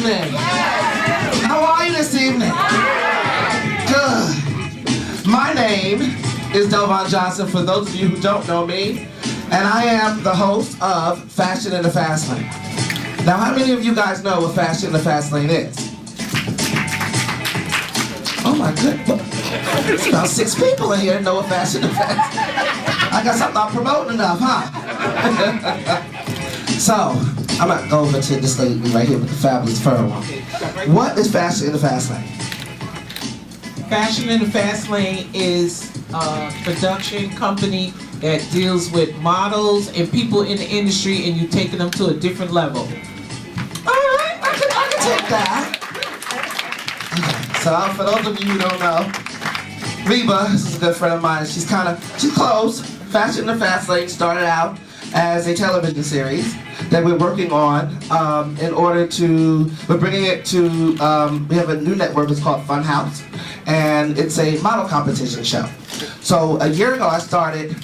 evening? How are you this evening? Good. My name is Delvon Johnson, for those of you who don't know me, and I am the host of Fashion in the Fast Lane. Now, how many of you guys know what Fashion in the Fast Lane is? Oh my goodness. There's about 6 people in here that know what Fashion in the Fast Lane is. I guess I'm not promoting enough, huh? So, I'm going to go over to this lady right here with the fabulous fur on. What is Fashion in the Fast Lane? Fashion in the Fast Lane is a production company that deals with models and people in the industry, and you taking them to a different level. Alright, I can take that. Okay, so for those of you who don't know, Reba, this is a good friend of mine, she's close. Fashion in the Fast Lane started out as a television series that we're working on we're bringing it to, we have a new network, it's called Fun House, and it's a model competition show. So a year ago I started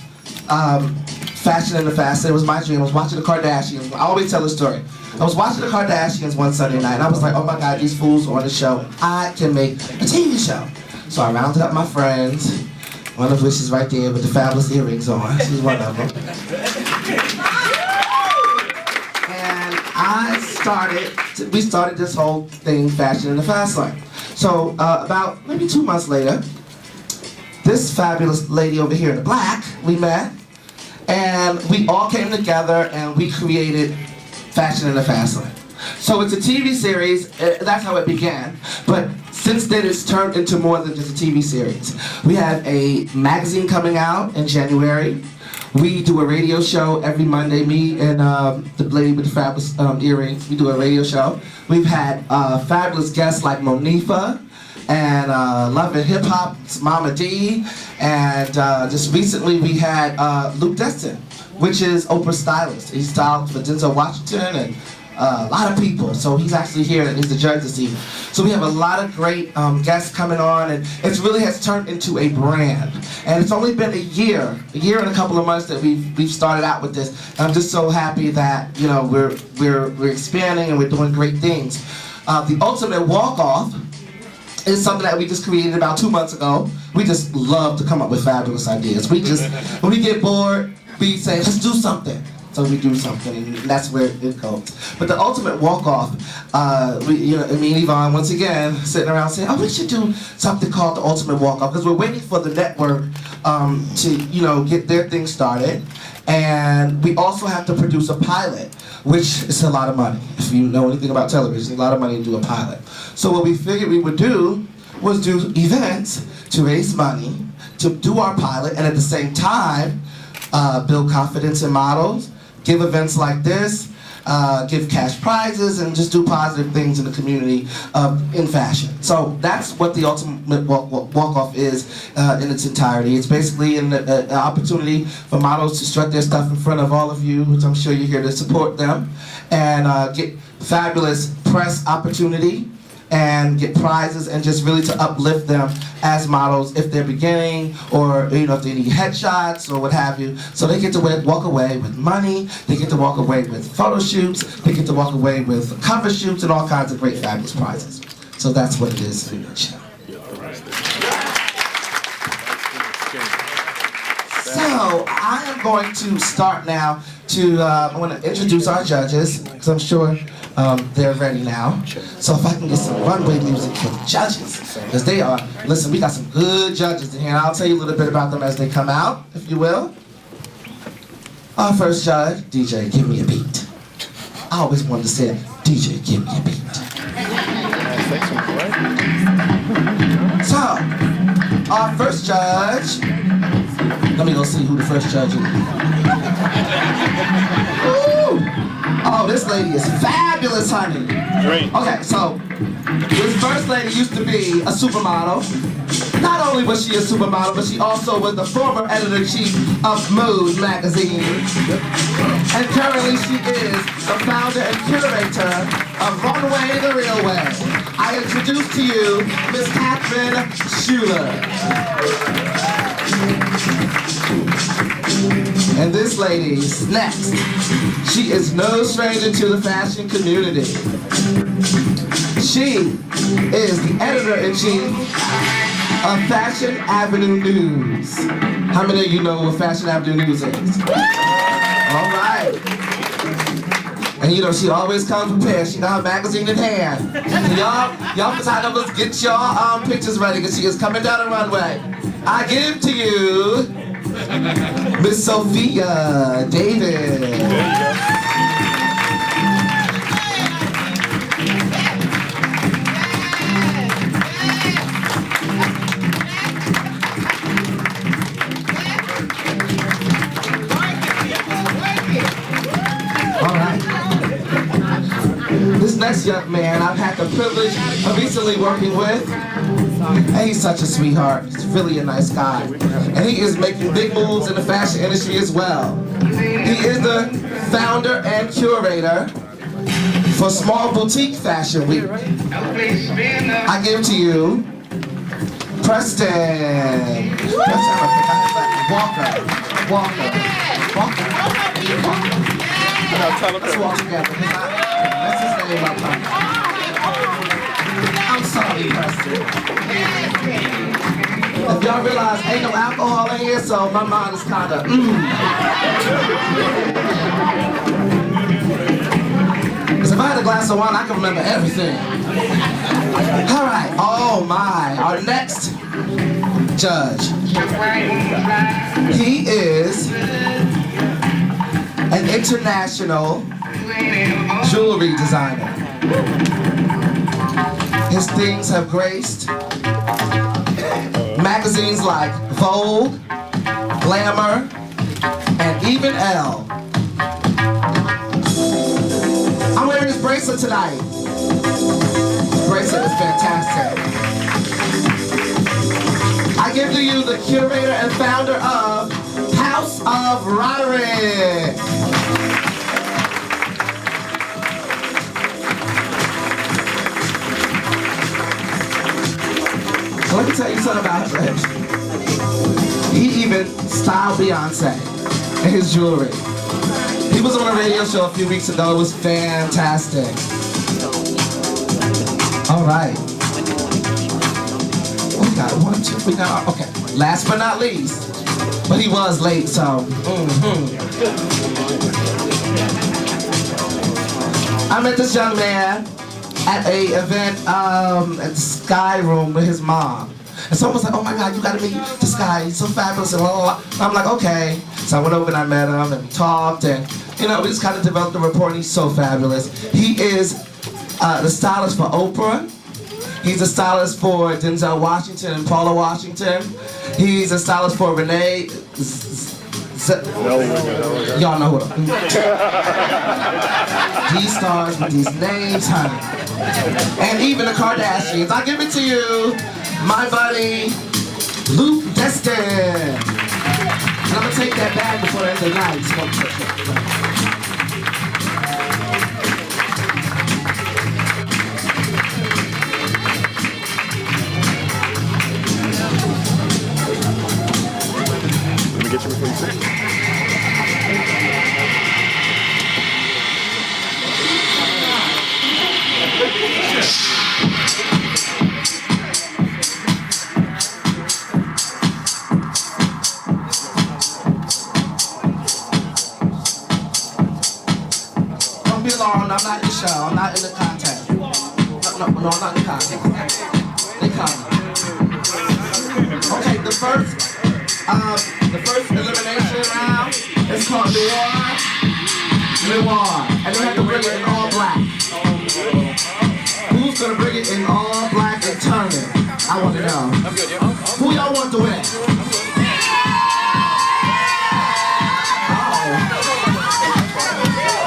Fashion in the Fast Lane. It was my dream. I was watching the Kardashians. I always tell the story. I was watching the Kardashians one Sunday night and I was like, oh my God, these fools are on the show. I can make a TV show. So I rounded up my friends, one of which is right there with the fabulous earrings on. She's one of them. And we started this whole thing, Fashion in the Fast Lane. So about maybe 2 months later, this fabulous lady over here in the black, we met, and we all came together and we created Fashion in the Fast Lane. So it's a TV series, that's how it began, but since then it's turned into more than just a TV series. We have a magazine coming out in January. We do a radio show every Monday, me and the lady with the fabulous earrings, we do a radio show. We've had fabulous guests like Monifa, and Love and Hip Hop's Mama D, and just recently we had Luke Destin, which is Oprah's stylist. He styled for Denzel Washington and a lot of people, so he's actually here and he's the judge this evening. So we have a lot of great guests coming on, and it really has turned into a brand. And it's only been a year and a couple of months that we've started out with this. And I'm just so happy that we're expanding and we're doing great things. The ultimate walk-off is something that we just created about 2 months ago. We just love to come up with fabulous ideas. We just, when we get bored, we say, let's do something. So we do something, and that's where it goes. But the ultimate walk-off, me and Yvonne, once again, sitting around saying, oh, we should do something called the ultimate walk-off, because we're waiting for the network to, get their thing started. And we also have to produce a pilot, which is a lot of money. If you know anything about television, a lot of money to do a pilot. So what we figured we would do was do events to raise money, to do our pilot, and at the same time, build confidence in models, give events like this, give cash prizes, and just do positive things in the community in fashion. So that's what the ultimate walk-off is in its entirety. It's basically an opportunity for models to strut their stuff in front of all of you, which I'm sure you're here to support them, and get fabulous press opportunity, and get prizes, and just really to uplift them as models if they're beginning, or if they need headshots or what have you. So they get to walk away with money, they get to walk away with photo shoots, they get to walk away with cover shoots, and all kinds of great fabulous prizes. So that's what it is in a nutshell. So I am going to start now to, I want to introduce our judges, because I'm sure they're ready now. So if I can get some runway music for the judges, because they are, listen, we got some good judges in here, and I'll tell you a little bit about them as they come out, if you will. Our first judge, DJ, give me a beat. I always wanted to say that, DJ, give me a beat. So, our first judge, let me go see who the first judge is. Ooh. Oh, this lady is fabulous, honey. Great. Okay, so this first lady used to be a supermodel. Not only was she a supermodel, but she also was the former editor-in-chief of Mood magazine. And currently she is the founder and curator of Runway the Real Way. I introduce to you Miss Schuller. And this lady's next. She is no stranger to the fashion community. She is the editor-in-chief of Fashion Avenue News. How many of you know what Fashion Avenue News is? All right. And you know, she always comes prepared. She got her magazine in hand. So y'all photographers, get your pictures ready because she is coming down the runway. I give to you Miss Sofia David. This next young man I've had the privilege of recently working with, and he's such a sweetheart. He's really a nice guy. And he is making big moves in the fashion industry as well. He is the founder and curator for Small Boutique Fashion Week. I give to you Preston. Walker. Let's walk together. That's his name up front. I'm sorry, Preston. If y'all realize ain't no alcohol in here, so my mind is kinda Because if I had a glass of wine, I can remember everything. Alright, oh my. Our next judge. He is an international jewelry designer. His things have graced magazines like Vogue, Glamour, and even Elle. I'm wearing his bracelet tonight. His bracelet is fantastic. I give to you the curator and founder of House of Roderick. So let me tell you something about him. He even styled Beyonce in his jewelry. He was on a radio show a few weeks ago. It was fantastic. All right. We got one, two, we got, okay. Last but not least, but he was late, so. I met this young man at a event at the Sky Room with his mom. And someone was like, oh my God, you gotta meet the Sky, he's so fabulous, and blah, blah, blah. I'm like, okay. So I went over and I met him and we talked, and you know, we just kind of developed a rapport, and he's so fabulous. He is the stylist for Oprah. He's a stylist for Denzel Washington and Paula Washington. He's a stylist for Renee. Y'all know who. He stars with these names, honey. And even the Kardashians. I give it to you, my buddy, Destin. And I'm gonna take that back before the end of the night. Let me get you before you sit. Don't be alarmed, I'm not in the show, I'm not in the contest. No, I'm not in the contest. They come. Okay, the first elimination round is called Noir. And they have to bring it in all black. Who's gonna bring it in all black and turn it? I want to know. Who y'all want to win?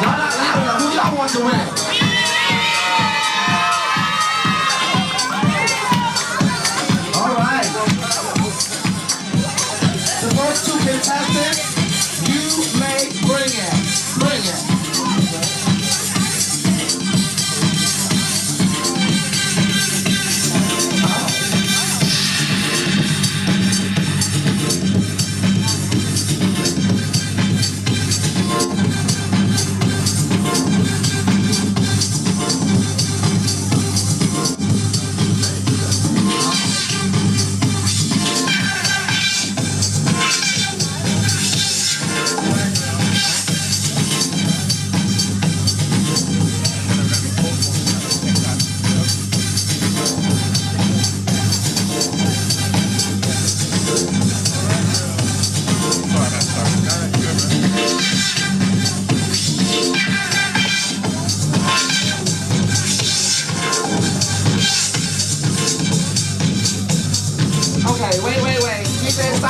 Y'all not loud enough. Who y'all want to win? All right. The first two contestants, you may bring it. Bring it.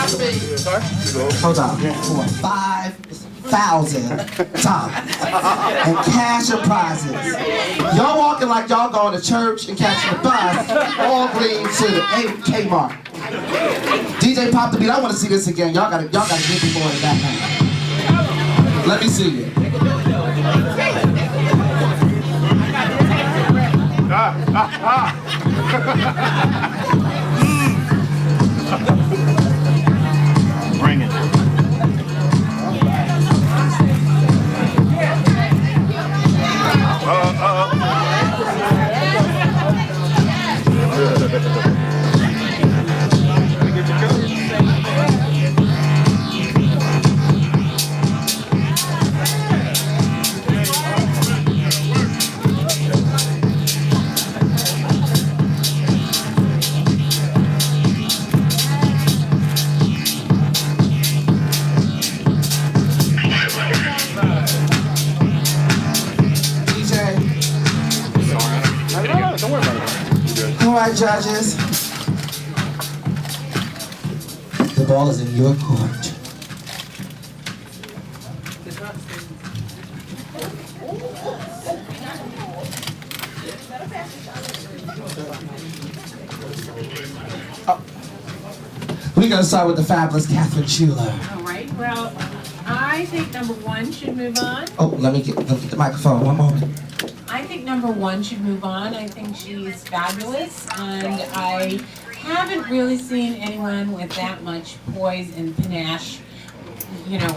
to be, hold on, for $5,000 and cash and prizes. Y'all walking like y'all going to church and catching the bus, all green to the Kmart. DJ pop the beat. I want to see this again. Y'all gotta give me more of that now. Let me see it. Bring it. All right, judges. The ball is in your court. We're gonna start with the fabulous Catherine Schuller. All right. Well, I think number one should move on. Oh, let me get the microphone. One moment. I think number one should move on. I think she's fabulous, and I haven't really seen anyone with that much poise and panache, you know,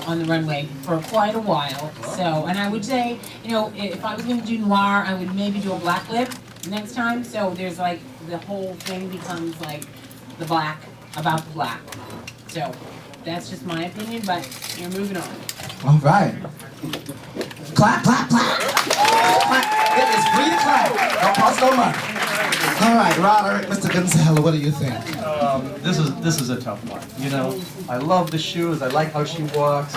on the runway for quite a while. So, and I would say, you know, if I was going to do noir, I would maybe do a black lip next time. So there's like the whole thing becomes like the black about the black. So that's just my opinion, but you're moving on. All right. Clap, clap, clap. It is free to clap. Don't cost no money. All right, Roderick, Mr. Gunsell, what do you think? This is a tough one. You know, I love the shoes. I like how she walks.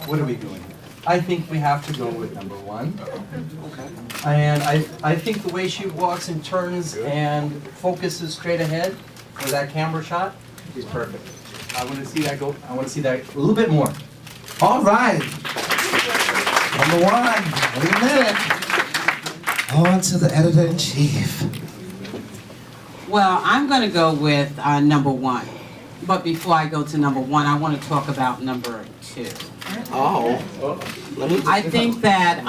What are we doing? I think we have to go with number one. And I think the way she walks and turns and focuses straight ahead for that camera shot is perfect. I want to see that go. I want to see that a little bit more. All right. Number one. Wait a minute. On to the editor-in-chief. Well, I'm going to go with number one. But before I go to number one, I want to talk about number two. Oh. I think that,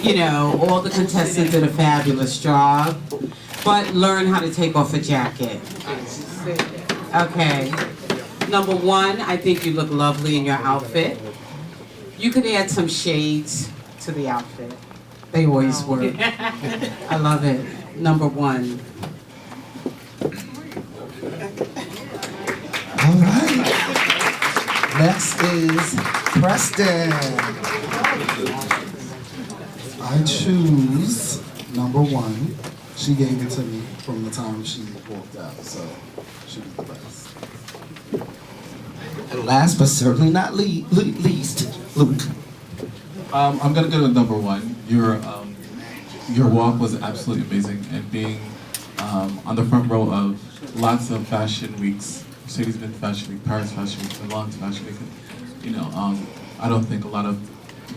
you know, all the contestants did a fabulous job, but learn how to take off a jacket. Okay. Number one, I think you look lovely in your outfit. You could add some shades to the outfit. They always work. I love it. Number one. All right. Next is Preston. I choose number one. She gave it to me from the time she walked out, so she was the best. And last but certainly not least, Luke. I'm gonna go with number one. Your walk was absolutely amazing, and being on the front row of lots of fashion weeks, Mercedes-Benz Fashion Week, Paris Fashion Week, Milan Fashion Week. You know, I don't think a lot of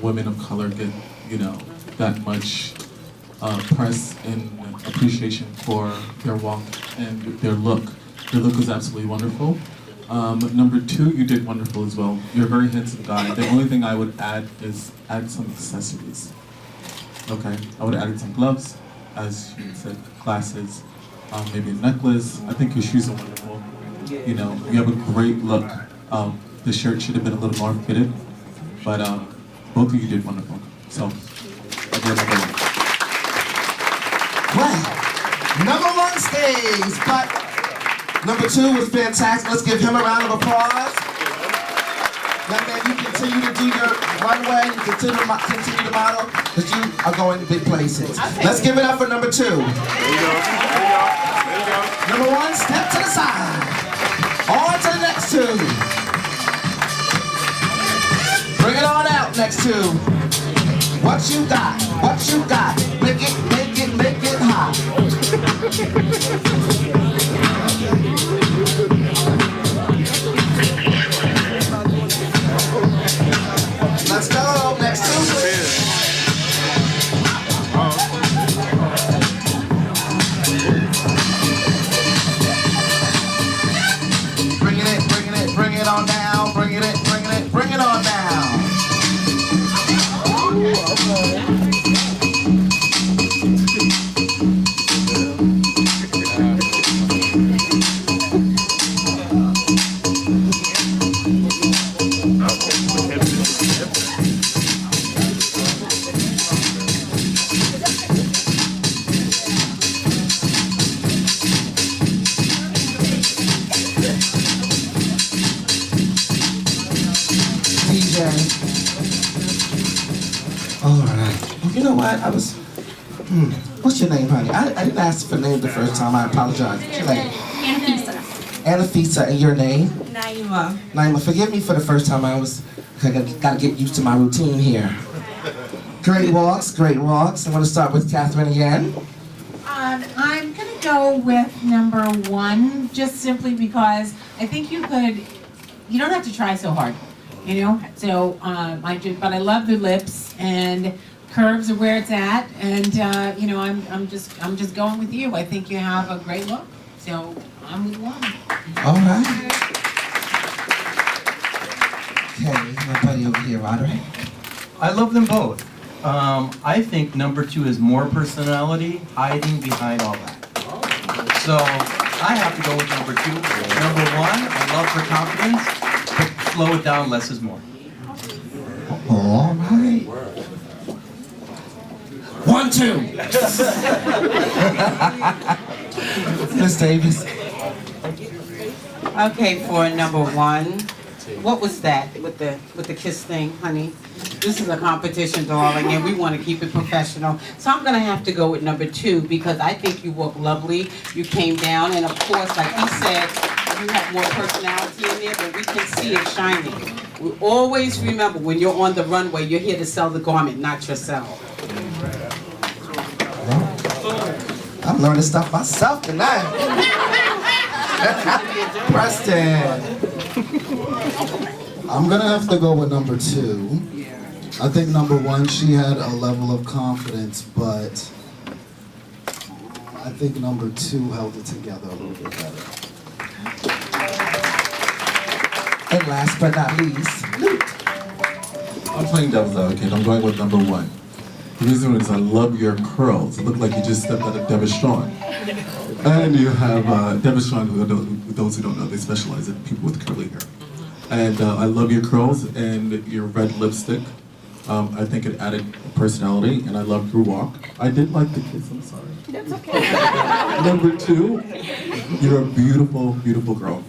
women of color get, you know, that much press and appreciation for their walk and their look. Your look was absolutely wonderful. Number two, you did wonderful as well. You're a very handsome guy. The only thing I would add is add some accessories. Okay, I would have added some gloves, as you said, glasses, maybe a necklace. I think your shoes are wonderful. You know, you have a great look. The shirt should have been a little more fitted, but both of you did wonderful. So, again, I agree. Well, number one stays, but number two was fantastic. Let's give him a round of applause. Young man, you continue to do your runway, you continue to model, because you are going to big places. Let's give it up for number two. There you go. There you go. There you go. Number one, step to the side. On to the next two. Bring it on out, next two. What you got? What you got? Make it, make it, make it hot. You know what? I was. What's your name, honey? I didn't ask for the name the first time. I apologize. What's your name? Anafisa, and your name? Naima. Naima, forgive me for the first time. I gotta get used to my routine here. Great walks, great walks. I'm gonna start with Catherine again. I'm gonna go with number 1, just simply because I think you don't have to try so hard, you know? So, but I love the lips, and curves are where it's at, and you know, I'm just going with you. I think you have a great look, so I'm with 1. All right. Okay, my buddy over here, Roderick. I love them both. I think number 2 is more personality, hiding behind all that. So I have to go with number 2. Number 1, I love her confidence, but slow it down, less is more. All right. 1, 2. Miss Davis. Okay, for number 1, what was that with the kiss thing, honey? This is a competition, darling, and we want to keep it professional. So I'm going to have to go with number 2 because I think you look lovely. You came down, and of course, like he said, you have more personality in there, but we can see it shining. We always remember when you're on the runway, you're here to sell the garment, not yourself. I'm learning stuff myself tonight. Preston. I'm gonna have to go with number 2. I think number 1, she had a level of confidence, but I think number 2 held it together a little bit better. And last but not least, Luke. I'm playing devil's advocate. I'm going with number 1. The reason is I love your curls. It looked like you just stepped out of Destin. And you have Destin, those who don't know, they specialize in people with curly hair. And I love your curls and your red lipstick. I think it added personality, and I loved your walk. I did like the kiss, I'm sorry. That's okay. Number 2, you're a beautiful, beautiful girl.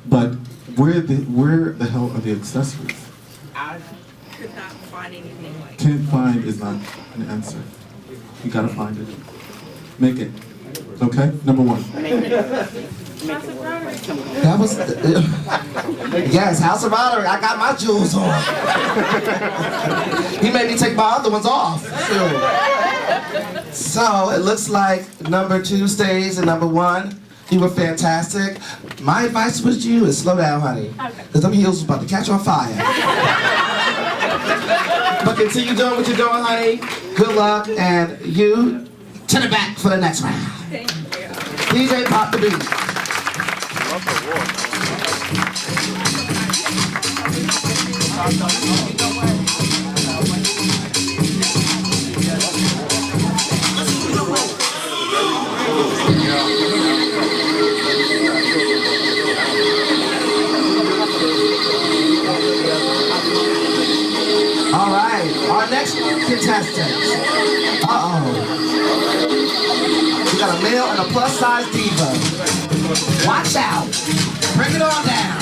But where the hell are the accessories? I could not find anything like Can't find is not an answer. You gotta find it. Make it. Okay? Number 1. That was, yes, House of Roderick, I got my jewels on. He made me take my other ones off. So it looks like number 2 stays and number 1, you were fantastic. My advice was you is slow down, honey. Because them heels was about to catch on fire. But continue doing what you're doing, honey. Good luck, and you to the back for the next round. Thank you. DJ pop the beat. All right, our next contestants. We got a male and a plus-size diva. Watch out. Bring it on down.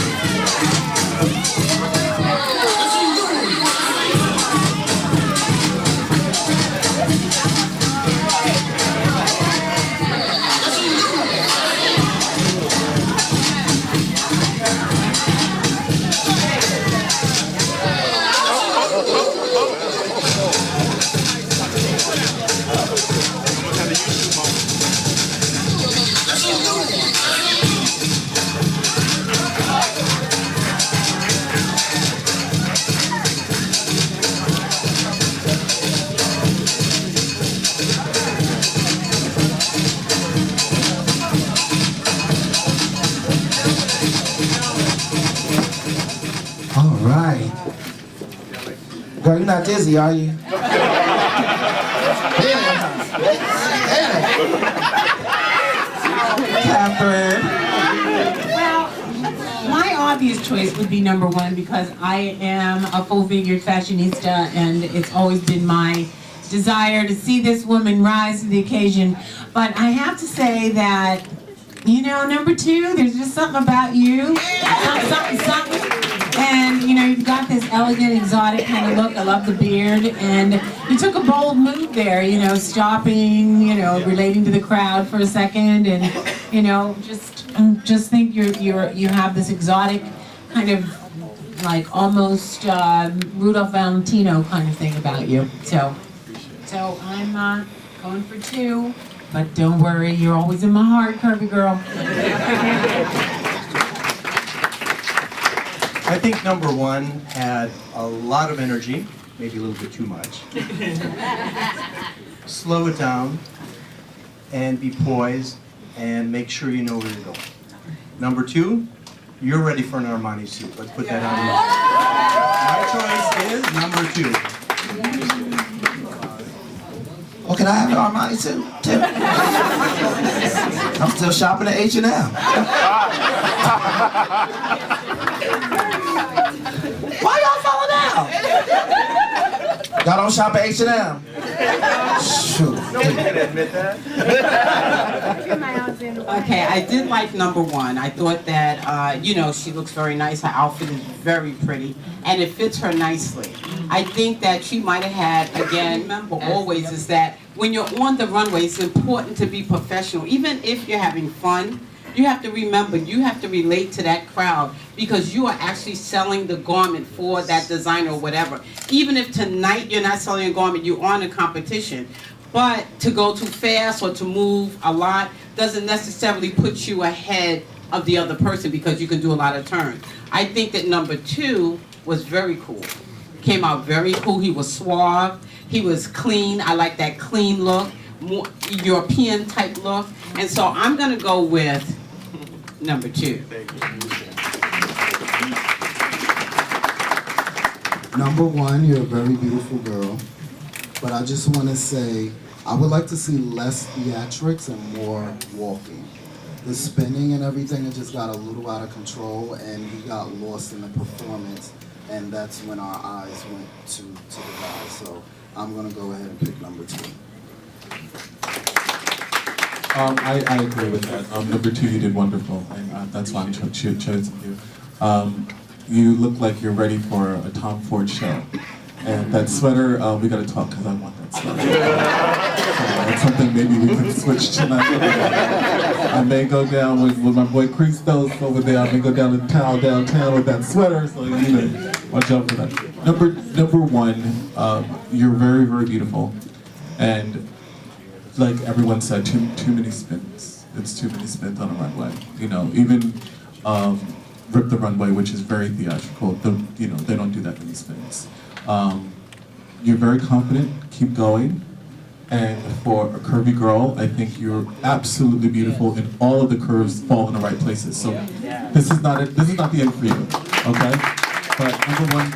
Girl, you're not dizzy, are you? Catherine. Well, my obvious choice would be number 1 because I am a full-figured fashionista, and it's always been my desire to see this woman rise to the occasion. But I have to say that, you know, number 2, there's just something about you. Something. And you know, you've got this elegant, exotic kind of look. I love the beard, and you took a bold move there. You know, stopping, you know, relating to the crowd for a second, and you know, just think you have this exotic kind of like almost Rudolph Valentino kind of thing about you. So I'm going for 2, but don't worry, you're always in my heart, curvy girl. I think number 1 had a lot of energy, maybe a little bit too much. Slow it down and be poised and make sure you know where you're going. Number 2, you're ready for an Armani suit. Let's put that on you. My choice is number 2. Oh, can I have an Armani suit too? I'm still shopping at H&M. Why y'all falling out? Y'all don't shop at H&M? Shoot. Nobody can admit that. Okay, I did like number 1. I thought that, you know, she looks very nice. Her outfit is very pretty, and it fits her nicely. I think that she might have had, again, remember always is that when you're on the runway, it's important to be professional. Even if you're having fun, you have to remember, you have to relate to that crowd because you are actually selling the garment for that designer or whatever. Even if tonight you're not selling a garment, you're on a competition. But to go too fast or to move a lot doesn't necessarily put you ahead of the other person because you can do a lot of turns. I think that number 2 was very cool. Came out very cool. He was suave. He was clean. I like that clean look, more European type look. And so I'm going to go with number 2. Number 1, you're a very beautiful girl, but I just want to say I would like to see less theatrics and more walking. The spinning and everything, it just got a little out of control, and we got lost in the performance, and that's when our eyes went to the guy. So I'm going to go ahead and pick number 2. I agree with that. Number 2, you did wonderful, and that's why I'm choosing you. You look like you're ready for a Tom Ford show. And that sweater, we gotta talk because I want that sweater. That's something maybe we can switch tonight. I may go down with my boy Christos over there. I may go downtown with that sweater. So you know, watch out for that. Number 1, you're very, very beautiful, and like everyone said, too many spins. It's too many spins on a runway. You know, even Rip the Runway, which is very theatrical. You know, they don't do that many spins. You're very confident, keep going, and for a curvy girl, I think you're absolutely beautiful, and all of the curves fall in the right places. So this is not the end for you, okay? But number 1,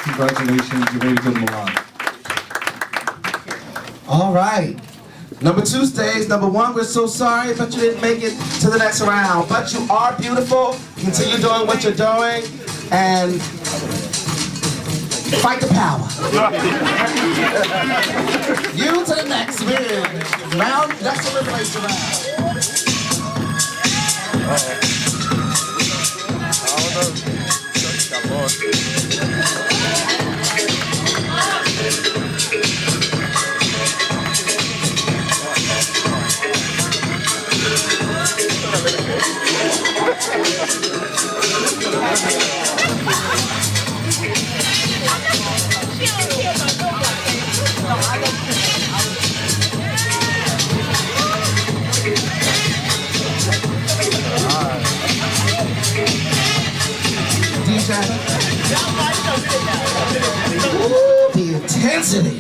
congratulations, you're ready to go to Milan. All right. Number 2 stays. Number 1, we're so sorry, but you didn't make it to the next round. But you are beautiful. Continue doing what you're doing, and fight the power. You to the next round. That's the replace round. Ooh, the intensity.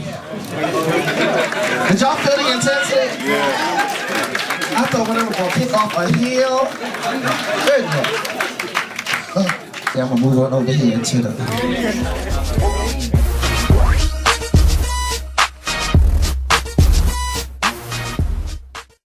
Did y'all feel the intensity? I thought when I was gonna kick off a heel. Goodness. Okay, I'm gonna move on over here to the